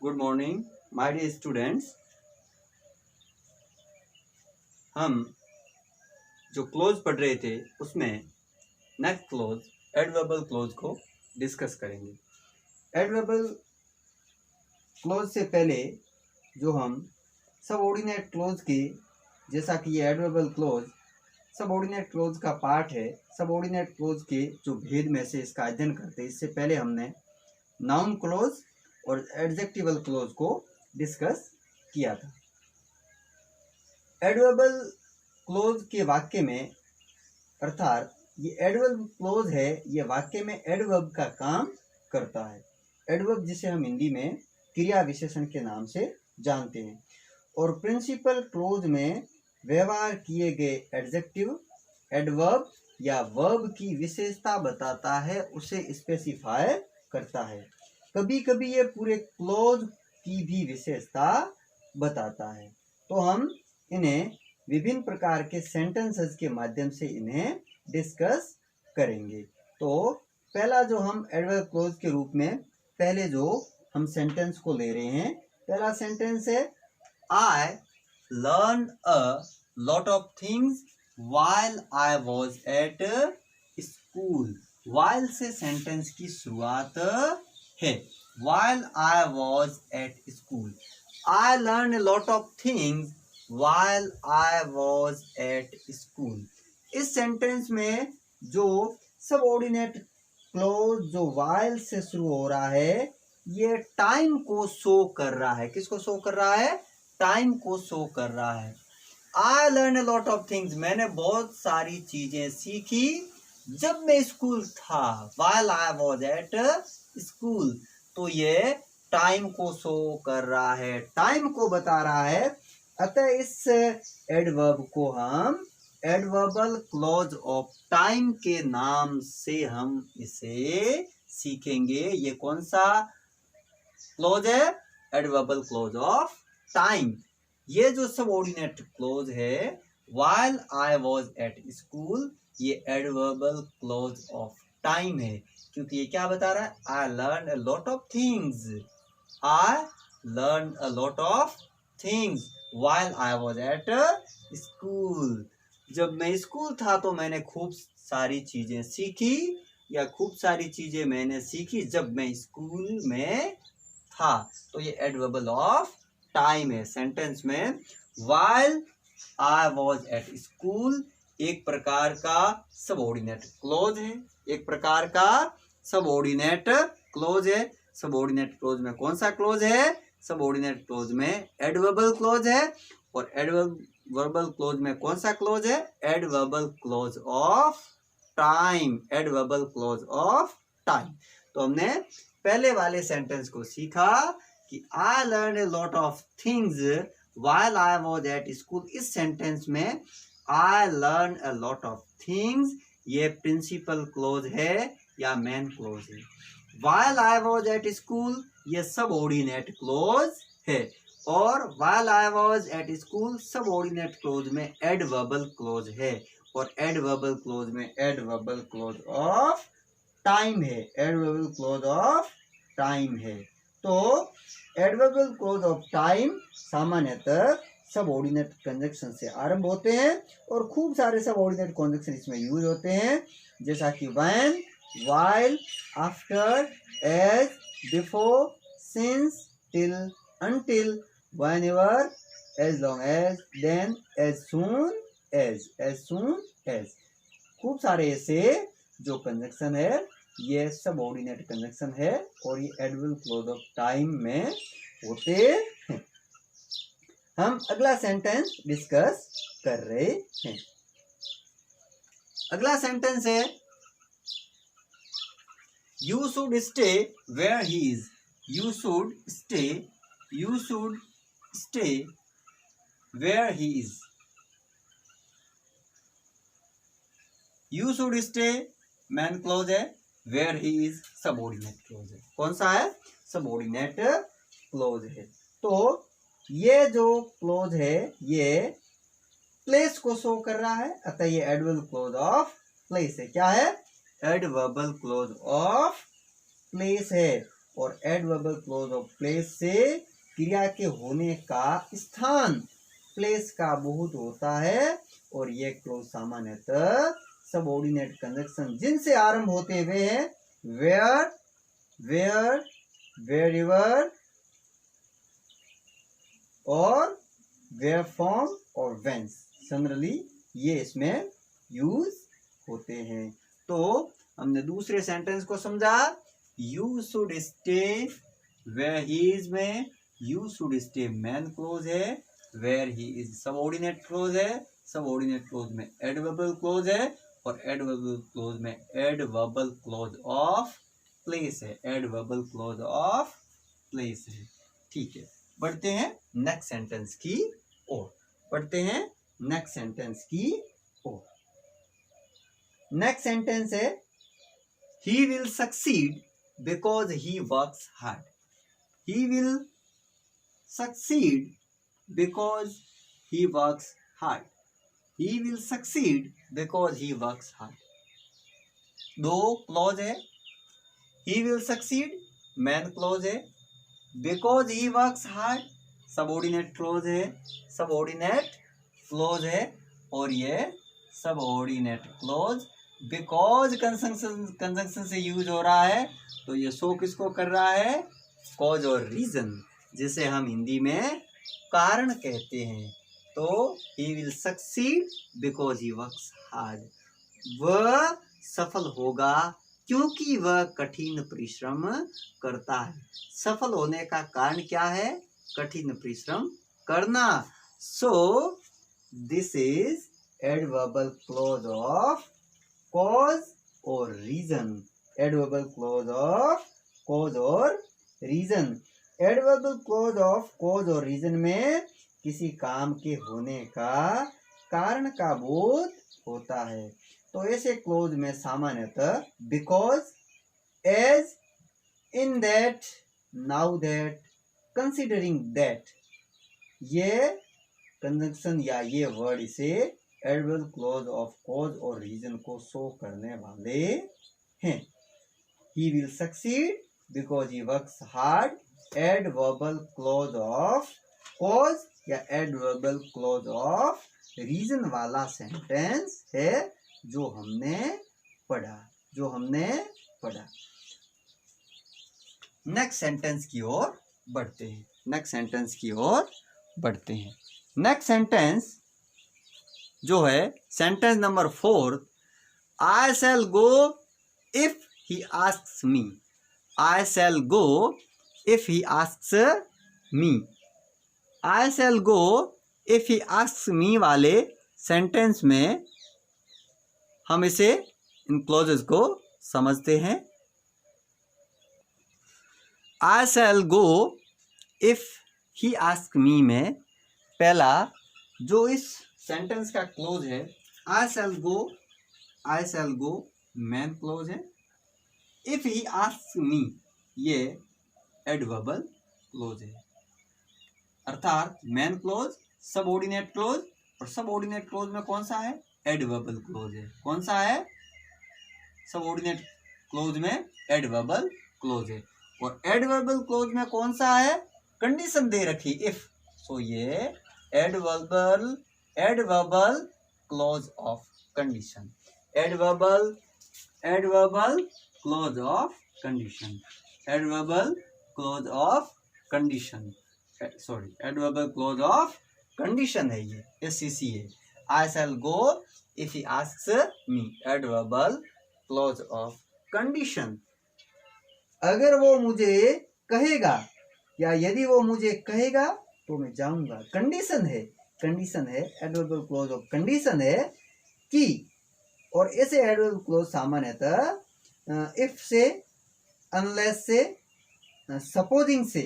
Good morning my dear students. हम जो clause पढ़ रहे थे उसमें नेक्स्ट क्लोज एडवर्बल क्लोज को डिस्कस करेंगे। एडवर्बल क्लोज से पहले जो हम सबऑर्डिनेट क्लोज के, जैसा कि ये एडवर्बल क्लोज सबऑर्डिनेट क्लोज का पार्ट है, सबऑर्डिनेट क्लोज के जो भेद में से इसका अध्ययन करते हैं, इससे पहले हमने नाउन क्लोज और एडजेक्टिवल क्लोज को डिस्कस किया था। एडवर्बल क्लोज के वाक्य में, अर्थात ये एडवर्ब क्लोज है, ये वाक्य में एडवर्ब का काम करता है। एडवर्ब जिसे हम हिंदी में क्रिया विशेषण के नाम से जानते हैं, और प्रिंसिपल क्लोज में व्यवहार किए गए एडजेक्टिव एडवर्ब या वर्ब की विशेषता बताता है, उसे स्पेसिफाई करता है। कभी कभी ये पूरे क्लोज की भी विशेषता बताता है। तो हम इन्हें विभिन्न प्रकार के सेंटेंसेस के माध्यम से इन्हें डिस्कस करेंगे। तो पहला जो हम एडवर्ब क्लोज के रूप में पहले जो हम सेंटेंस को ले रहे हैं, पहला सेंटेंस है I learn a lot of things while I was at school. While से सेंटेंस की शुरुआत है। While I was at school, I learned a lot of things while I was at school. इस सेंटेंस में जो subordinate close जो while से शुरू हो रहा है, ये टाइम को शो कर रहा है। किसको शो कर रहा है? टाइम को शो कर रहा है। I learned a lot of things, मैंने बहुत सारी चीजें सीखी जब मैं स्कूल था। While I was at school, तो ये टाइम को शो कर रहा है, टाइम को बता रहा है। अतः इस एडवर्ब को हम एडवर्बल क्लोज ऑफ टाइम के नाम से हम इसे सीखेंगे। ये कौन सा क्लोज है? Adverbial clause of time. ये जो सबऑर्डिनेट क्लोज है while I was at school, ये एडवर्बल क्लोज ऑफ टाइम है, क्योंकि ये क्या बता रहा है? I learned a lot of things. I learned a lot of things while I was at school. जब मैं स्कूल था तो मैंने खूब सारी चीजें सीखी, या खूब सारी चीजें मैंने सीखी जब मैं स्कूल में था। तो ये एडवर्बल ऑफ टाइम है। सेंटेंस में while I was at school एक प्रकार का सबऑर्डिनेट क्लोज है, एक प्रकार का सबऑर्डिनेट क्लोज है। सबऑर्डिनेट क्लोज में कौन सा क्लोज है? सबऑर्डिनेट क्लोज में एडवर्बल क्लोज है, और एडवर्बल क्लोज में कौन सा क्लोज है? Adverbial clause of time. Adverbial clause of time. तो हमने पहले वाले सेंटेंस को सीखा कि I learn a lot of things while I was at school. इस सेंटेंस में I learn a lot of things, ये प्रिंसिपल क्लोज है या मेन क्लोज है। While I was at school, ये सबऑर्डिनेट क्लोज है, और while I was at school subordinate clause में एडवर्बल क्लोज है, और एडवर्बल क्लोज में एडवर्बल क्लोज ऑफ टाइम है। एडवर्बल क्लोज ऑफ टाइम है। तो एडवर्बल क्लोज ऑफ टाइम सामान्यतः सबऑर्डिनेट कंजक्शन से आरंभ होते हैं, और खूब सारे सबऑर्डिनेट कंजक्शन इसमें यूज होते हैं, जैसा कि when, while, after, as, before, since, till, until, whenever, as long as, then, as soon as. खूब सारे ऐसे जो कंजक्शन है, ये सबऑर्डिनेट कंजक्शन है, और ये एडवर्बल क्लोज ऑफ टाइम में होते हैं। हम अगला सेंटेंस डिस्कस कर रहे हैं। अगला सेंटेंस है you should stay where he is. You should stay where he is. You should stay main clause है, where he is subordinate clause है। कौन सा है? सबऑर्डिनेट क्लोज है। तो ये जो क्लोज है ये प्लेस को शो कर रहा है, अतः ये एडवर्बल क्लोज ऑफ प्लेस है। क्या है? एडवर्बल क्लोज ऑफ प्लेस है। और एडवर्बल क्लोज ऑफ प्लेस से क्रिया के होने का स्थान प्लेस का बहुत होता है और ये क्लोज सामान्यतः सबऑर्डिनेट कंजंक्शन जिनसे आरंभ होते हुए हैं वेयर, वेयर, वेयरएवर और वेयर फ्रॉम और व्हेंस जनरली ये इसमें यूज होते हैं। तो हमने दूसरे सेंटेंस को समझा, you should stay where he is में you should stay main clause है, where he is subordinate clause है, सबऑर्डिनेट क्लोज में एडवर्बल क्लोज है और एडवर्बल क्लोज में एडवर्बल क्लोज ऑफ प्लेस है, एडवर्बल क्लोज ऑफ प्लेस है। ठीक है, बढ़ते हैं नेक्स्ट सेंटेंस की ओर, बढ़ते हैं नेक्स्ट सेंटेंस की ओर। नेक्स्ट सेंटेंस है he will succeed because he works hard, he will succeed because he works hard, he will succeed because he works hard। दो क्लॉज है, he will succeed man clause है, because he works hard subordinate clause है, subordinate clause है और ये subordinate clause because conjunction से use हो रहा है तो ये शो किसको कर रहा है, कॉज और रीजन जिसे हम हिंदी में कारण कहते हैं। तो ही will succeed because he works hard, वह सफल होगा क्योंकि वह कठिन परिश्रम करता है। सफल होने का कारण क्या है, कठिन परिश्रम करना। So this is adverbial clause of cause और reason, adverbial clause of cause और reason। adverbial clause of cause और reason में किसी काम के होने का कारण का बोध होता है। तो ऐसे क्लोज में सामान्यतः because, as, in that, now that, considering that ये कंजंक्शन या ये वर्ड इसे एडवर्बल क्लॉज ऑफ कॉज और रीजन को शो करने वाले हैं। ही will succeed because he works hard, adverbial clause of cause या एडवर्बल क्लॉज ऑफ रीजन वाला सेंटेंस है जो हमने पढ़ा, जो हमने पढ़ा। नेक्स्ट सेंटेंस की ओर बढ़ते हैं, नेक्स्ट सेंटेंस की ओर बढ़ते हैं। नेक्स्ट सेंटेंस जो है sentence number 4, I shall go if he asks me, I shall go if he asks me, I shall go if he asks me वाले सेंटेंस में हम इसे इन क्लॉजेस को समझते हैं। आई shall go if he ask me में पहला जो इस सेंटेंस का क्लोज है I shall go man clause है, इफ ही आस्क मी ये एडवर्बल क्लोज है, अर्थात मैन क्लोज सबऑर्डिनेट क्लोज और सबऑर्डिनेट क्लोज में कौन सा है, एडवर्बल क्लोज है। कौन सा है, सबऑर्डिनेट क्लोज में एडवर्बल क्लोज है और एडवर्बल क्लोज में कौन सा है, कंडीशन दे रखी इफ। सो ये adverbial clause of condition, adverbial clause of condition, adverbial clause of condition, sorry adverbial clause of condition है ये, SCC है। I shall go if he asks me, adverbial clause of condition. अगर वो मुझे कहेगा या यदि वो मुझे कहेगा तो मैं जाऊंगा, कंडीशन है, कंडीशन है, एडवर्बल क्लॉज ऑफ कंडीशन है कि, और ऐसे एडवर्बल क्लॉज सामान्यतः इफ से, अनलेस से, सपोजिंग से,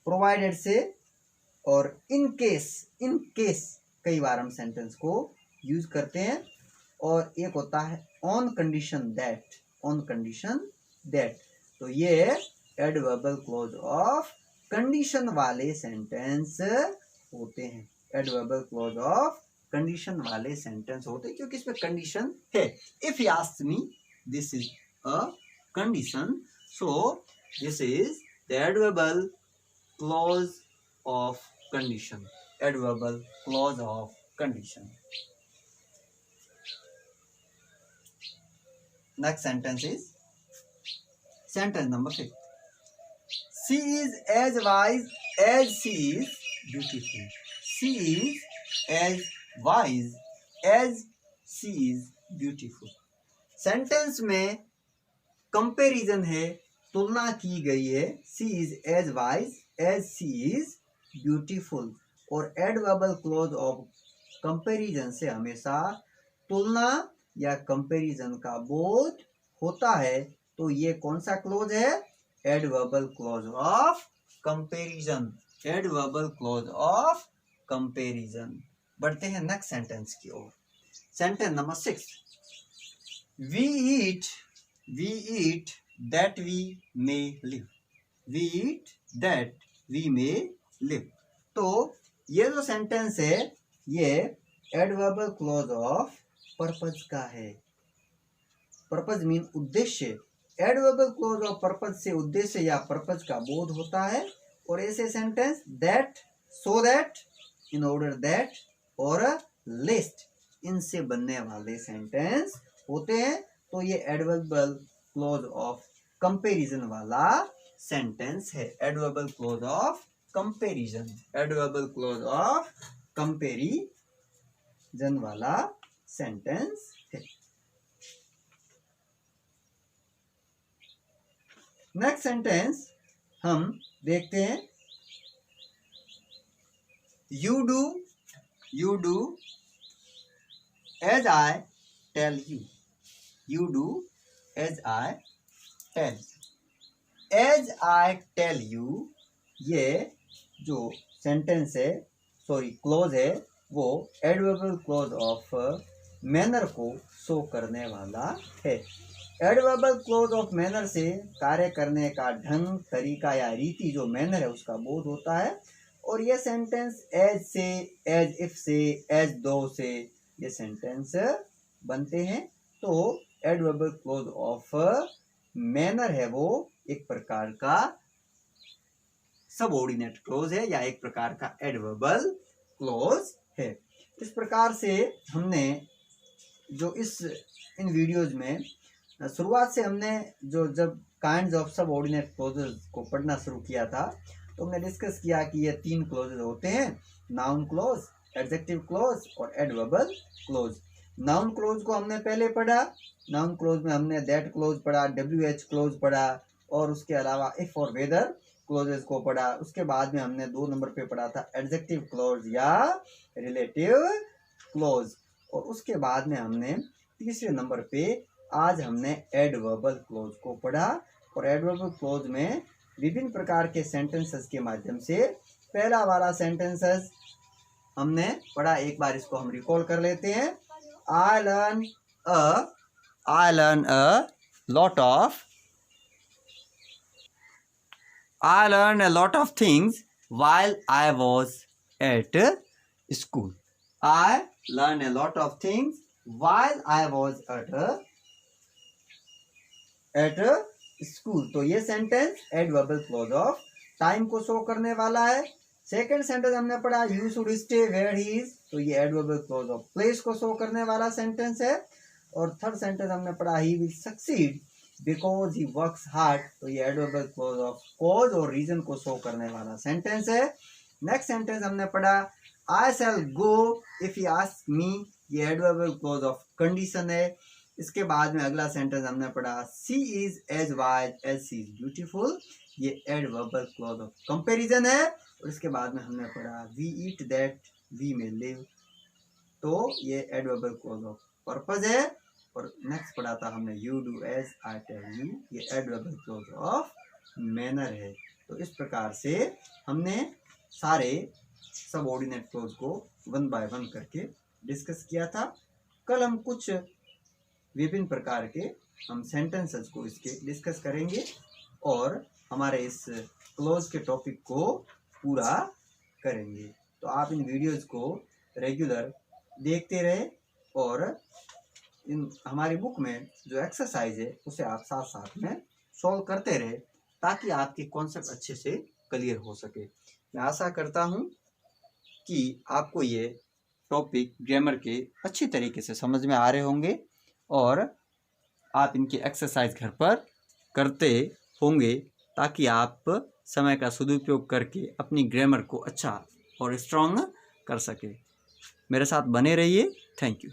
प्रोवाइडेड से और इन केस कई बार हम सेंटेंस को यूज करते हैं। और एक होता है ऑन कंडीशन दैट, तो ये एडवर्बल क्लॉज ऑफ कंडीशन वाले सेंटेंस होते हैं, एडवर्बल क्लॉज ऑफ कंडीशन वाले सेंटेंस होते हैं क्योंकि इसमें कंडीशन है। If he asks me, this is a condition. So This is the adverbial clause of condition. Adverbial clause of condition. Next sentence is sentence number 5. She is as wise as she is beautiful. She is as wise as she is beautiful. Sentence में comparison है, तुलना की गई है. She is as wise as she is beautiful. और adverbial clause of comparison से हमेशा तुलना या कंपैरिजन का बोध होता है. तो ये कौन सा क्लोज है? Adverbial clause of comparison. Adverbial clause of comparison. बढ़ते हैं नेक्स्ट सेंटेंस की ओर. Sentence number 6. We eat that we may live. We eat that we may live. तो ये जो सेंटेंस है ये एडवर्बल क्लोज ऑफ पर्पज का है. पर्पज मीन उद्देश्य. एडवर्बल क्लोज ऑफ पर्पज से उद्देश्य या पर्पज का बोध होता है. और ऐसे sentence that, so that, in order that और लिस्ट, इनसे बनने वाले सेंटेंस होते हैं. तो ये एडवर्बल क्लोज ऑफ कंपैरिजन वाला सेंटेंस है. Adverbial clause of comparison. Adverbial clause of comparison वाला सेंटेंस है. नेक्स्ट सेंटेंस हम देखते हैं. You do as I tell you. You do as I tell. As I tell you, ये जो sentence है, सॉरी क्लोज है, वो एडवर्बल क्लोज ऑफ मैनर को शो करने वाला है. एडवर्बल क्लोज ऑफ मैनर से कार्य करने का ढंग, तरीका या रीति, जो मैनर है उसका बोध होता है. और ये सेंटेंस एज से, एज इफ से, एज दो से ये सेंटेंस बनते हैं. तो एडवर्बल क्लोज ऑफ मैनर है वो एक प्रकार का सबऑर्डिनेट क्लोज है या एक प्रकार का एडवर्बल क्लोज है. इस प्रकार से हमने जो इन वीडियोज में शुरुआत से हमने जब काइंड्स ऑफ सबऑर्डिनेट क्लोजेस को पढ़ना शुरू किया था तो हमने डिस्कस किया कि ये 3 क्लोजेस होते हैं. नाउन क्लोज, एडजेक्टिव क्लोज और एडवर्बल क्लोज. नाउन क्लोज को हमने पहले पढ़ा. नाउन क्लोज में हमने दैट क्लोज पढ़ा, WH क्लोज पढ़ा और उसके अलावा इफ और वेदर क्लोजेस को पढ़ा. उसके बाद में हमने 2 नंबर पे पढ़ा था एडजेक्टिव क्लोज या रिलेटिव क्लोज. और उसके बाद में हमने तीसरे नंबर पे आज हमने एडवर्बल क्लोज को पढ़ा. और एडवर्बल क्लोज में विभिन्न प्रकार के सेंटेंसेस के माध्यम से पहला वाला सेंटेंसेस हमने पढ़ा. एक बार इसको हम रिकॉल कर लेते हैं. I learn a lot of things while I was at school. I learned a lot of things while I was at school. तो ये sentence adverbial clause of time को शो करने वाला है. सेकेंड सेंटेंस हमने पढ़ा you should stay where he is. तो ये एडवर्बल क्लोज ऑफ प्लेस को शो करने वाला सेंटेंस है. और थर्ड सेंटेंस हमने पढ़ा he will succeed because he works hard. तो ये एडवर्बल क्लोज ऑफ कॉज और रीजन को शो करने वाला सेंटेंस है. नेक्स्ट सेंटेंस हमने पढ़ा आई shall go if he ask me. ये एडवर्बल क्लोज ऑफ कंडीशन है. इसके बाद में अगला सेंटेंस हमने पढ़ा she is as wise as she is beautiful. ये एडवर्बल क्लोज ऑफ कंपैरिजन है. और इसके बाद में हमने पढ़ा we eat that we may live. तो ये एडवर्बल क्लोज ऑफ पर्पज है. और नेक्स्ट पढ़ा था हमने you do as I tell you. ये एडवर्बल क्लोज ऑफ मैनर है. तो इस प्रकार से हमने सारे सबऑर्डिनेट क्लोज को 1 बाय 1 करके डिस्कस किया था. कल हम कुछ विभिन्न प्रकार के हम सेंटेंसेस को इसके डिस्कस करेंगे और हमारे इस क्लोज के टॉपिक को पूरा करेंगे. तो आप इन वीडियोज़ को रेगुलर देखते रहे और इन हमारी बुक में जो एक्सरसाइज है उसे आप साथ साथ में सॉल्व करते रहे ताकि आपके कॉन्सेप्ट अच्छे से क्लियर हो सके। मैं आशा करता हूँ कि आपको ये टॉपिक ग्रामर के अच्छी तरीके से समझ में आ रहे होंगे और आप इनकी एक्सरसाइज घर पर करते होंगे, ताकि आप समय का सदुपयोग करके अपनी ग्रामर को अच्छा और स्ट्रॉन्ग कर सके। मेरे साथ बने रहिए। Thank you.